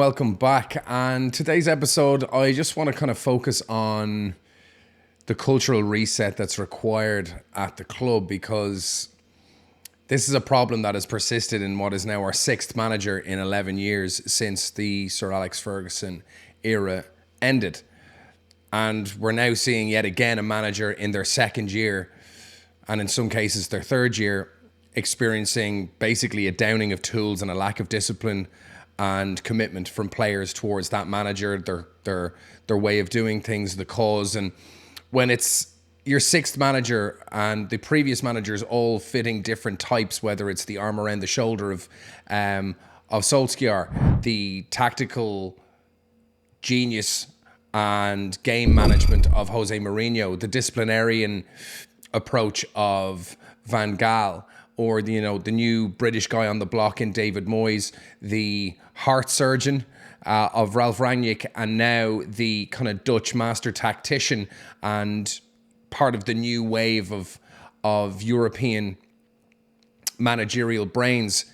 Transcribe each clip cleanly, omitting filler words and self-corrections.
welcome back. And today's episode, I just want to kind of focus on the cultural reset that's required at the club, because this is a problem that has persisted in what is now our sixth manager in 11 years since the Sir Alex Ferguson era ended. And we're now seeing yet again a manager in their second year, and in some cases their third year, experiencing basically a downing of tools and a lack of discipline and commitment from players towards that manager, their way of doing things, the cause. And when it's your sixth manager and the previous managers all fitting different types, whether it's the arm around the shoulder of Solskjaer, the tactical genius and game management of Jose Mourinho, the disciplinarian approach of Van Gaal, or the new British guy on the block in David Moyes, the heart surgeon of Ralph Rangnick, and now the kind of Dutch master tactician and part of the new wave of European managerial brains,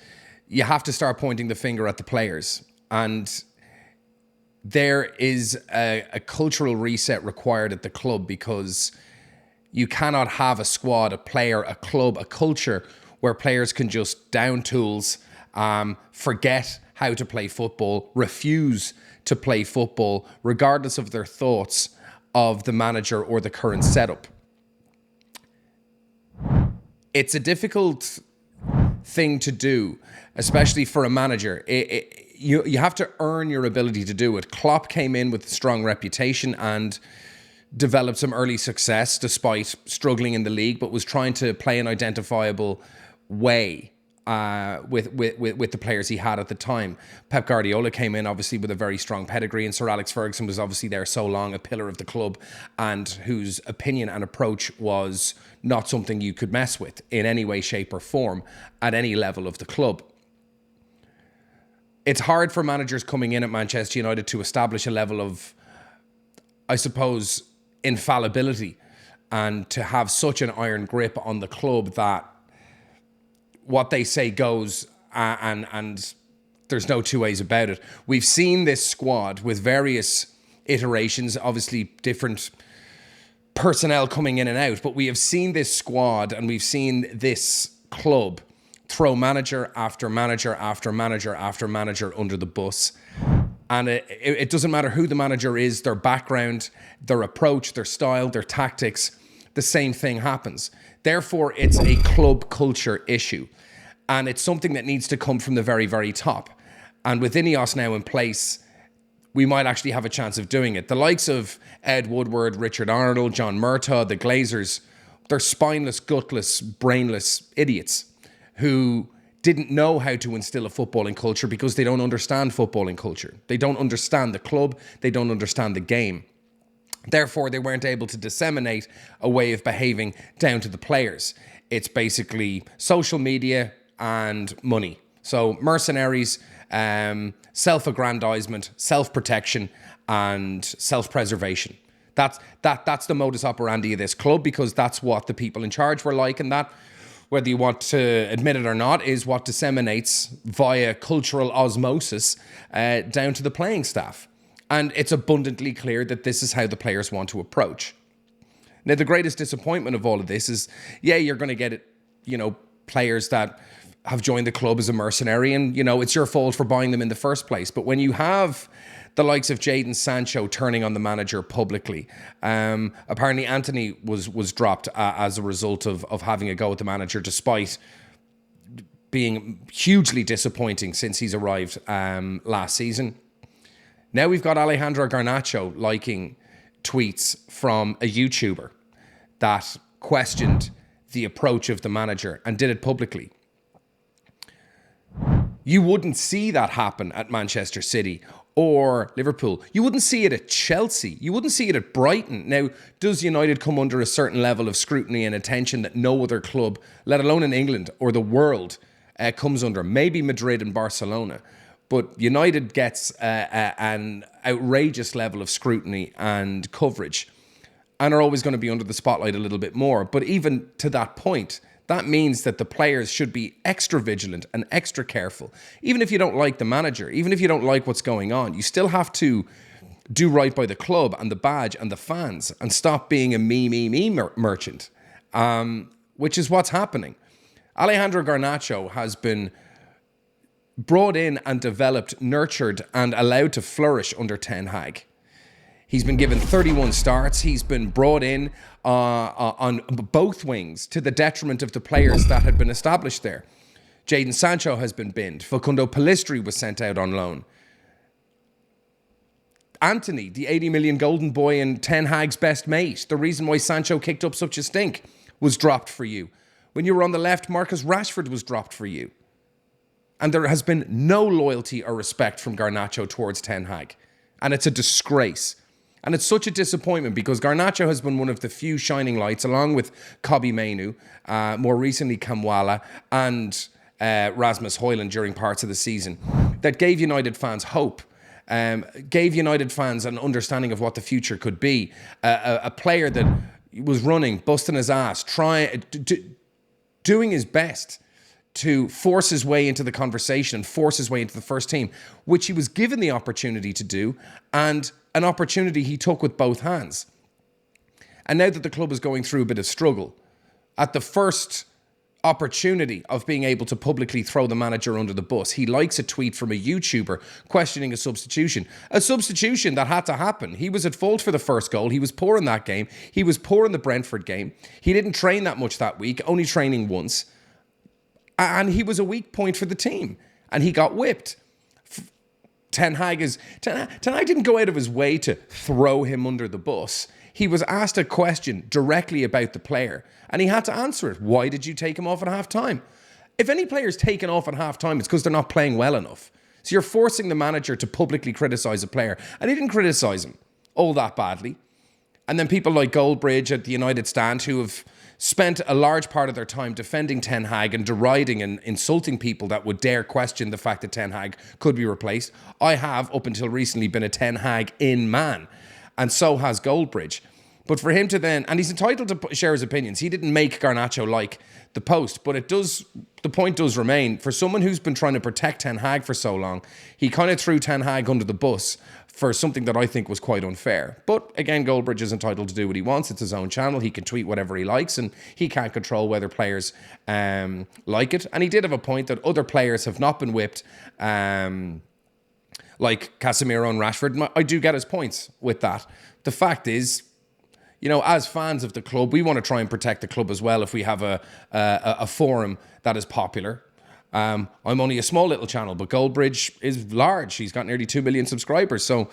you have to start pointing the finger at the players. And there is a cultural reset required at the club, because you cannot have a squad, a player, a club, a culture where players can just down tools, forget how to play football, refuse to play football, regardless of their thoughts of the manager or the current setup. It's a difficult thing to do, especially for a manager. You have to earn your ability to do it. Klopp came in with a strong reputation and developed some early success despite struggling in the league, but was trying to play an identifiable way with the players he had at the time. Pep Guardiola came in obviously with a very strong pedigree, and Sir Alex Ferguson was obviously there so long, a pillar of the club, and whose opinion and approach was not something you could mess with in any way, shape or form at any level of the club. It's hard for managers coming in at Manchester United to establish a level of, I suppose, infallibility, and to have such an iron grip on the club that what they say goes, and there's no two ways about it. We've seen this squad with various iterations, obviously different personnel coming in and out, but we have seen this squad and we've seen this club throw manager after manager after manager after manager under the bus. And it doesn't matter who the manager is, their background, their approach, their style, their tactics, the same thing happens. Therefore, it's a club culture issue. And it's something that needs to come from the very, very top. And with INEOS now in place, we might actually have a chance of doing it. The likes of Ed Woodward, Richard Arnold, John Murtaugh, the Glazers, they're spineless, gutless, brainless idiots who didn't know how to instill a footballing culture because they don't understand footballing culture. They don't understand the club. They don't understand the game. Therefore, they weren't able to disseminate a way of behaving down to the players. It's basically social media and money. So mercenaries, self-aggrandizement, self-protection, and self-preservation. That's the modus operandi of this club, because that's what the people in charge were like, and that, whether you want to admit it or not, is what disseminates via cultural osmosis down to the playing staff. And it's abundantly clear that this is how the players want to approach. Now, the greatest disappointment of all of this is, you're going to get it, players that have joined the club as a mercenary, and, it's your fault for buying them in the first place. But when you have the likes of Jadon Sancho turning on the manager publicly, apparently Anthony was dropped as a result of having a go at the manager, despite being hugely disappointing since he's arrived last season. Now we've got Alejandro Garnacho liking tweets from a YouTuber that questioned the approach of the manager and did it publicly. You wouldn't see that happen at Manchester City or Liverpool. You wouldn't see it at Chelsea. You wouldn't see it at Brighton. Now, does United come under a certain level of scrutiny and attention that no other club, let alone in England or the world, comes under? Maybe Madrid and Barcelona. But United gets an outrageous level of scrutiny and coverage, and are always going to be under the spotlight a little bit more. But even to that point, That means that the players should be extra vigilant and extra careful. Even if you don't like the manager, even if you don't like what's going on, you still have to do right by the club and the badge and the fans and stop being a me merchant, which is what's happening. Alejandro Garnacho has been brought in and developed, nurtured and allowed to flourish under Ten Hag. He's been given 31 starts. He's been brought in on both wings to the detriment of the players that had been established there. Jadon Sancho has been binned. Facundo Pellistri was sent out on loan. Anthony, the 80 million golden boy and Ten Hag's best mate, the reason why Sancho kicked up such a stink, was dropped for you. When you were on the left, Marcus Rashford was dropped for you. And there has been no loyalty or respect from Garnacho towards Ten Hag. And it's a disgrace. And it's such a disappointment because Garnacho has been one of the few shining lights, along with Kobbie Mainoo, more recently Kamwala, and Rasmus Højlund during parts of the season, that gave United fans hope, gave United fans an understanding of what the future could be. A player that was running, busting his ass, doing his best to force his way into the conversation and force his way into the first team, which he was given the opportunity to do, and an opportunity he took with both hands. And now that the club is going through a bit of struggle, at the first opportunity of being able to publicly throw the manager under the bus, he likes a tweet from a YouTuber questioning a substitution that had to happen. He was at fault for the first goal. He was poor in that game. He was poor in the Brentford game. He didn't train that much that week, only training once. And he was a weak point for the team. And he got whipped. Ten Hag didn't go out of his way to throw him under the bus. He was asked a question directly about the player, and he had to answer it. Why did you take him off at half-time? If any player's taken off at half-time, it's because they're not playing well enough. So you're forcing the manager to publicly criticise a player. And he didn't criticise him all that badly. And then people like Goldbridge at the United stand, who have spent a large part of their time defending Ten Hag and deriding and insulting people that would dare question the fact that Ten Hag could be replaced. I have, up until recently, been a Ten Hag in man, and so has Goldbridge. But for him to then, and he's entitled to share his opinions. He didn't make Garnacho like the post, but the point does remain. For someone who's been trying to protect Ten Hag for so long, he kind of threw Ten Hag under the bus for something that I think was quite unfair. But again, Goldbridge is entitled to do what he wants. It's his own channel. He can tweet whatever he likes, and he can't control whether players like it. And he did have a point that other players have not been whipped, like Casemiro and Rashford. I do get his points with that. The fact is, you know, as fans of the club, we want to try and protect the club as well if we have a forum that is popular. I'm only a small little channel, but Goldbridge is large. He's got nearly 2 million subscribers. So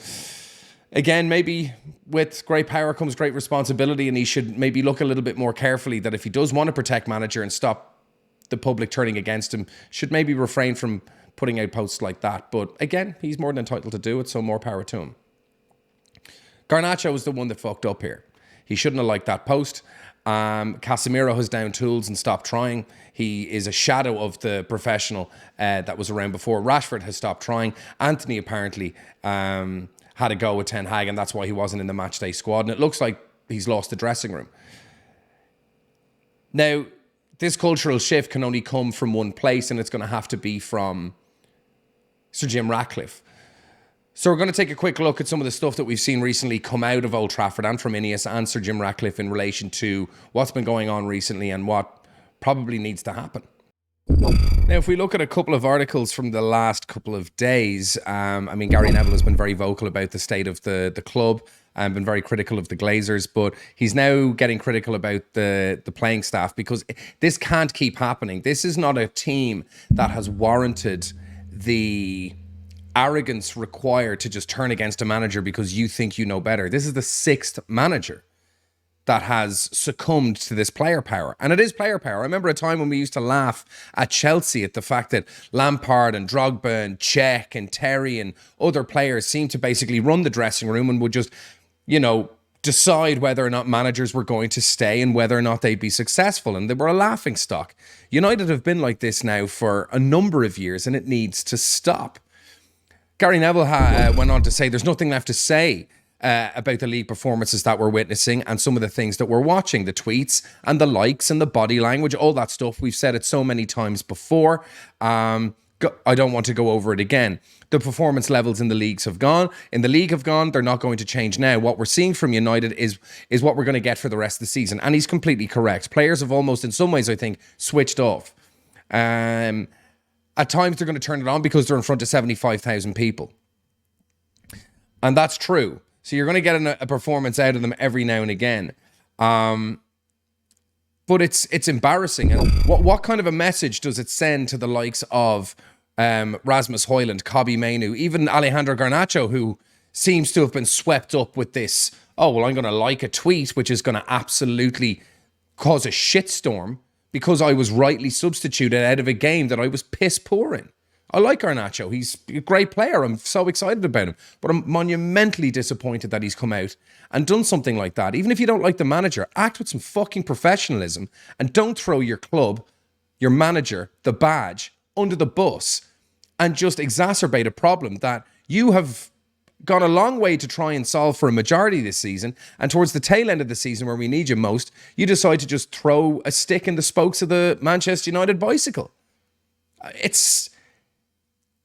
again, maybe with great power comes great responsibility, and he should maybe look a little bit more carefully that if he does want to protect manager and stop the public turning against him, should maybe refrain from putting out posts like that. But again, he's more than entitled to do it, so more power to him. Garnacho was the one that fucked up here. He shouldn't have liked that post. Casemiro has down tools and stopped trying. He is a shadow of the professional that was around before. Rashford has stopped trying. Anthony apparently had a go with Ten Hag, and that's why he wasn't in the matchday squad. And it looks like he's lost the dressing room. Now, this cultural shift can only come from one place, and it's going to have to be from Sir Jim Ratcliffe. So we're going to take a quick look at some of the stuff that we've seen recently come out of Old Trafford and from INEOS and Sir Jim Ratcliffe in relation to what's been going on recently and what probably needs to happen. Now, if we look at a couple of articles from the last couple of days, Gary Neville has been very vocal about the state of the club and been very critical of the Glazers, but he's now getting critical about the playing staff because this can't keep happening. This is not a team that has warranted the arrogance required to just turn against a manager because you think you know better. This is the sixth manager that has succumbed to this player power. And it is player power. I remember a time when we used to laugh at Chelsea at the fact that Lampard and Drogba and Cech and Terry and other players seemed to basically run the dressing room and would just, you know, decide whether or not managers were going to stay and whether or not they'd be successful. And they were a laughing stock. United have been like this now for a number of years, and it needs to stop. Gary Neville went on to say there's nothing left to say about the league performances that we're witnessing and some of the things that we're watching, the tweets and the likes and the body language, all that stuff. We've said it so many times before. I don't want to go over it again. The performance levels in the league have gone. They're not going to change now. What we're seeing from United is what we're going to get for the rest of the season. And he's completely correct. Players have almost, in some ways, I think, switched off. At times, they're going to turn it on because they're in front of 75,000 people. And that's true. So you're going to get a performance out of them every now and again. But it's embarrassing. And what kind of a message does it send to the likes of Rasmus Højlund, Kobbie Mainoo, even Alejandro Garnacho, who seems to have been swept up with this, oh, well, I'm going to like a tweet, which is going to absolutely cause a shitstorm because I was rightly substituted out of a game that I was piss poor in. I like Garnacho. He's a great player. I'm so excited about him. But I'm monumentally disappointed that he's come out and done something like that. Even if you don't like the manager, act with some fucking professionalism and don't throw your club, your manager, the badge, under the bus and just exacerbate a problem that you have gone a long way to try and solve for a majority this season. And towards the tail end of the season where we need you most, you decide to just throw a stick in the spokes of the Manchester United bicycle.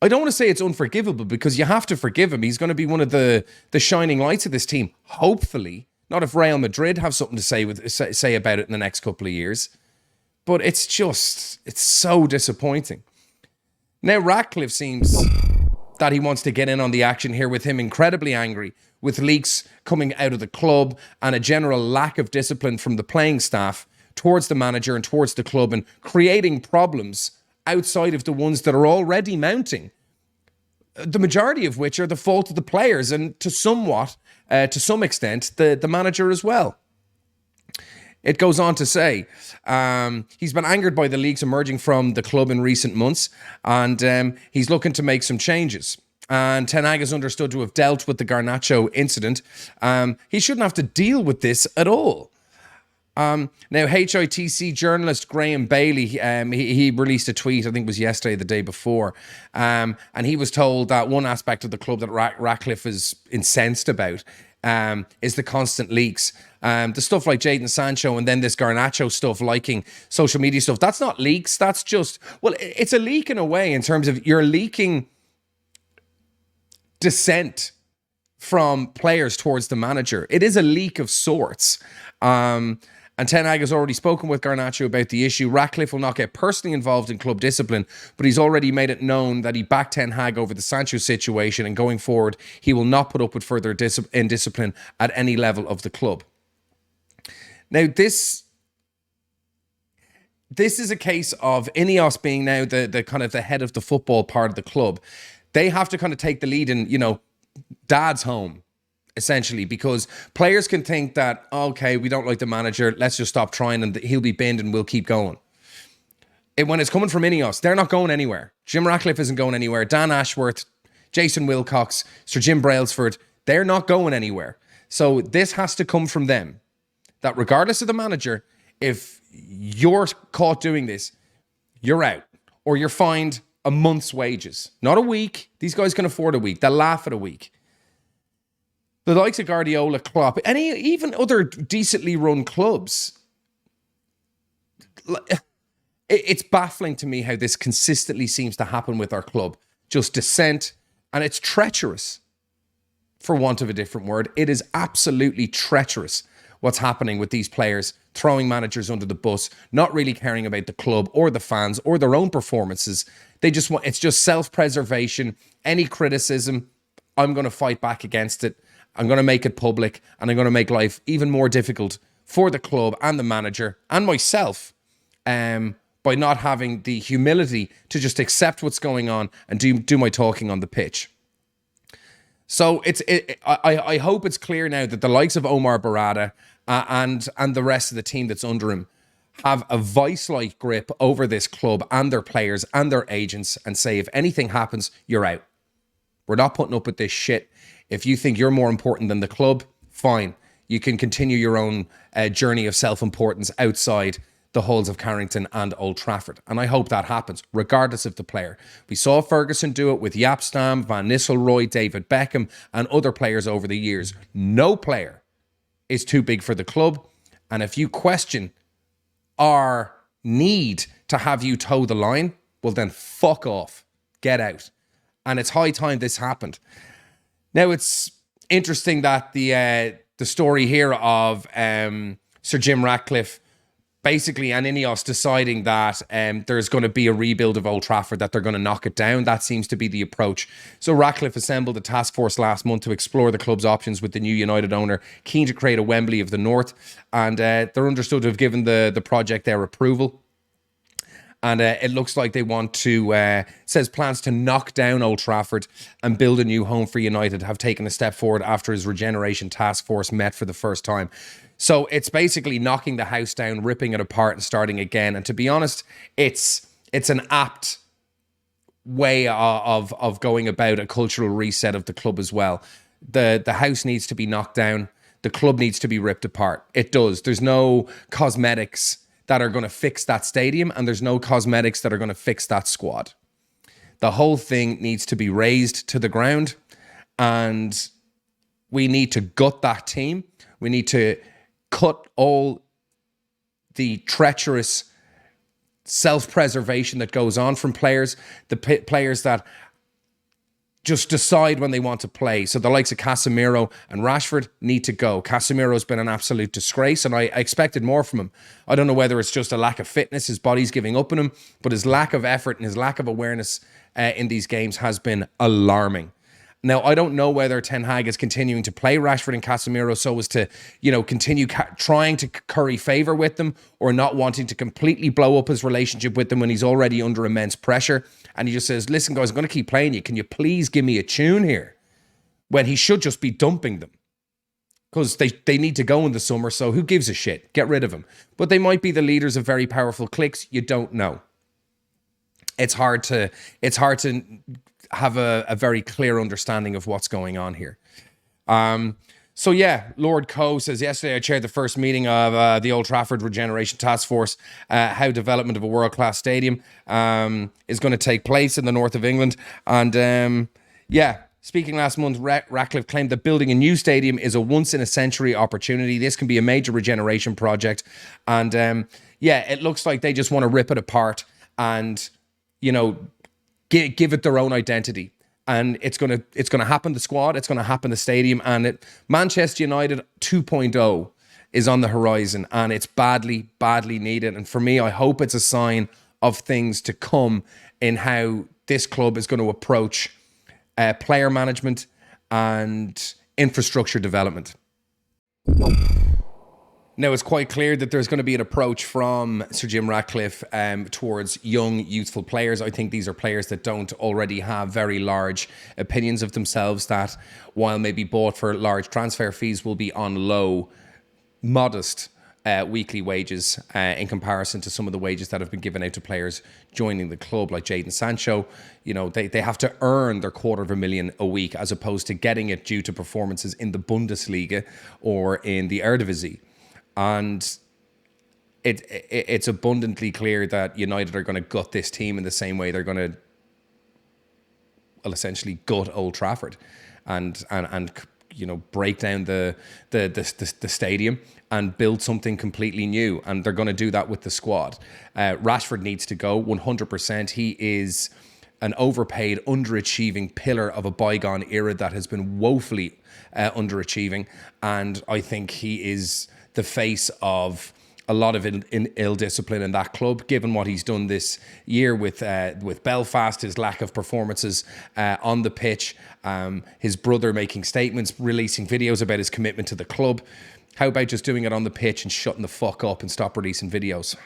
I don't want to say it's unforgivable because you have to forgive him. He's going to be one of the shining lights of this team, hopefully. Not if Real Madrid have something to say about it in the next couple of years. But it's so disappointing. Now, Ratcliffe seems that he wants to get in on the action here, with him incredibly angry with leaks coming out of the club and a general lack of discipline from the playing staff towards the manager and towards the club, and creating problems outside of the ones that are already mounting, the majority of which are the fault of the players and to some extent, the manager as well. It goes on to say, he's been angered by the leaks emerging from the club in recent months, and he's looking to make some changes. And Ten Hag is understood to have dealt with the Garnacho incident. He shouldn't have to deal with this at all. Now, HITC journalist Graham Bailey, he released a tweet, I think it was yesterday, the day before, and he was told that one aspect of the club that Ratcliffe is incensed about is the constant leaks. The stuff like Jadon Sancho and then this Garnacho stuff, liking social media stuff, that's not leaks, that's just, well, it's a leak in a way, in terms of you're leaking dissent from players towards the manager. It is a leak of sorts. And Ten Hag has already spoken with Garnacho about the issue. Ratcliffe will not get personally involved in club discipline, but he's already made it known that he backed Ten Hag over the Sancho situation, and going forward, he will not put up with further indiscipline at any level of the club. Now, this is a case of INEOS being now the kind of the head of the football part of the club. They have to kind of take the lead in, dad's home, essentially, because players can think that, okay, we don't like the manager, let's just stop trying and he'll be binned and we'll keep going. When it's coming from INEOS, they're not going anywhere. Jim Ratcliffe isn't going anywhere. Dan Ashworth, Jason Wilcox, Sir Jim Brailsford, they're not going anywhere. So this has to come from them, that regardless of the manager, if you're caught doing this, you're out, or you're fined a month's wages. Not a week. These guys can afford a week. They'll laugh at a week. The likes of Guardiola, Klopp, and even other decently run clubs, it's baffling to me how this consistently seems to happen with our club. Just dissent, and it's treacherous, for want of a different word. It is absolutely treacherous what's happening with these players, throwing managers under the bus, not really caring about the club or the fans or their own performances. It's just self-preservation. Any criticism, I'm going to fight back against it. I'm going to make it public, and I'm going to make life even more difficult for the club and the manager and myself by not having the humility to just accept what's going on and do my talking on the pitch. So I hope it's clear now that the likes of Omar Barada and the rest of the team that's under him have a vice-like grip over this club and their players and their agents, and say, if anything happens, you're out. We're not putting up with this shit. If you think you're more important than the club, fine. You can continue your own journey of self-importance outside the halls of Carrington and Old Trafford. And I hope that happens, regardless of the player. We saw Ferguson do it with Jaap Stam, Van Nistelrooy, David Beckham, and other players over the years. No player is too big for the club. And if you question our need to have you toe the line, well then fuck off. Get out. And it's high time this happened. Now, it's interesting that the story here of Sir Jim Ratcliffe basically and INEOS deciding that there's going to be a rebuild of Old Trafford, that they're going to knock it down. That seems to be the approach. So Ratcliffe assembled a task force last month to explore the club's options with the new United owner, keen to create a Wembley of the North. And they're understood to have given the project their approval. And it looks like they want to, says plans to knock down Old Trafford and build a new home for United have taken a step forward after his regeneration task force met for the first time. So it's basically knocking the house down, ripping it apart and starting again. And to be honest, it's an apt way of going about a cultural reset of the club as well. The house needs to be knocked down. The club needs to be ripped apart. It does. There's no cosmetics that are going to fix that stadium, and there's no cosmetics that are going to fix that squad. The whole thing needs to be razed to the ground, and we need to gut that team. We need to cut all the treacherous self-preservation that goes on from players, the players that just decide when they want to play. So the likes of Casemiro and Rashford need to go. Casemiro's been an absolute disgrace, and I expected more from him. I don't know whether it's just a lack of fitness, his body's giving up on him, but his lack of effort and his lack of awareness in these games has been alarming. Now, I don't know whether Ten Hag is continuing to play Rashford and Casemiro so as to, continue trying to curry favour with them, or not wanting to completely blow up his relationship with them when he's already under immense pressure. And he just says, listen, guys, I'm going to keep playing you. Can you please give me a tune here? When he should just be dumping them. Because they need to go in the summer, so who gives a shit? Get rid of them. But they might be the leaders of very powerful cliques. You don't know. It's hard to have a very clear understanding of what's going on here. So yeah, Lord Coe says, yesterday I chaired the first meeting of the Old Trafford Regeneration Task Force, how development of a world-class stadium is going to take place in the north of England. And speaking last month, Ratcliffe claimed that building a new stadium is a once-in-a-century opportunity. This can be a major regeneration project. And it looks like they just want to rip it apart and, give it their own identity. And it's gonna happen. The squad, it's gonna happen. The stadium, and Manchester United 2.0 is on the horizon, and it's badly needed. And for me, I hope it's a sign of things to come in how this club is going to approach player management and infrastructure development. Now, it's quite clear that there's going to be an approach from Sir Jim Ratcliffe towards young, youthful players. I think these are players that don't already have very large opinions of themselves, that while maybe bought for large transfer fees, will be on low, modest weekly wages in comparison to some of the wages that have been given out to players joining the club, like Jadon Sancho. They have to earn their $250,000 a week, as opposed to getting it due to performances in the Bundesliga or in the Eredivisie. And it's abundantly clear that United are going to gut this team in the same way they're going to, essentially gut Old Trafford, and break down the stadium and build something completely new. And they're going to do that with the squad. Rashford needs to go 100%. He is an overpaid, underachieving pillar of a bygone era that has been woefully underachieving. And I think he is the face of a lot of ill discipline in that club, given what he's done this year with Belfast, his lack of performances on the pitch, his brother making statements, releasing videos about his commitment to the club. How about just doing it on the pitch and shutting the fuck up and stop releasing videos?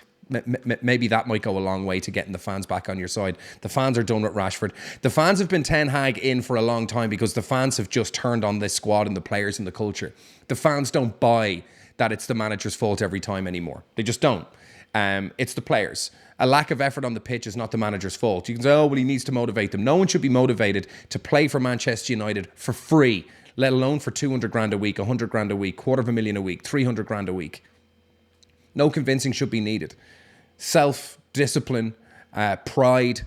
Maybe that might go a long way to getting the fans back on your side. The fans are done with Rashford. The fans have been Ten Hag in for a long time because the fans have just turned on this squad and the players and the culture. The fans don't buy that it's the manager's fault every time anymore. They just don't. It's the players. A lack of effort on the pitch is not the manager's fault. You can say, he needs to motivate them. No one should be motivated to play for Manchester United for free, let alone for 200 grand a week, 100 grand a week, $250,000 a week, 300 grand a week. No convincing should be needed. Self-discipline, pride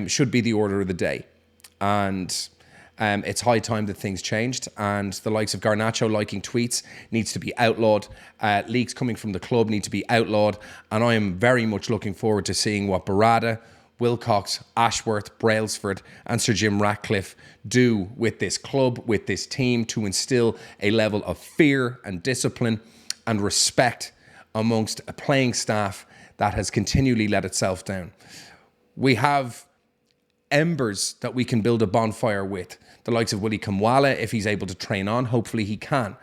should be the order of the day. And it's high time that things changed, and the likes of Garnacho liking tweets needs to be outlawed. Leaks coming from the club need to be outlawed, and I am very much looking forward to seeing what Barada, Wilcox, Ashworth, Brailsford and Sir Jim Ratcliffe do with this club, with this team, to instill a level of fear and discipline and respect amongst a playing staff that has continually let itself down. We have embers that we can build a bonfire with. The likes of Willie Kamwala, if he's able to train on, hopefully he can.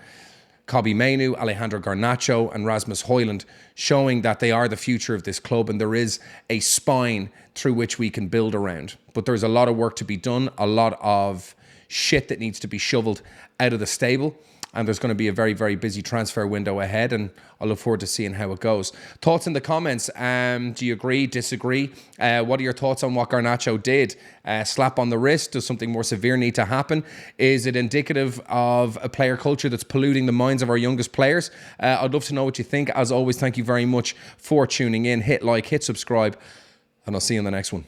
Kobbie Mainoo, Alejandro Garnacho and Rasmus Højlund, showing that they are the future of this club and there is a spine through which we can build around. But there's a lot of work to be done, a lot of shit that needs to be shoveled out of the stable. And there's going to be a very, very busy transfer window ahead, and I look forward to seeing how it goes. Thoughts in the comments. Do you agree, disagree? What are your thoughts on what Garnacho did? Slap on the wrist? Does something more severe need to happen? Is it indicative of a player culture that's polluting the minds of our youngest players? I'd love to know what you think. As always, thank you very much for tuning in. Hit like, hit subscribe, and I'll see you in the next one.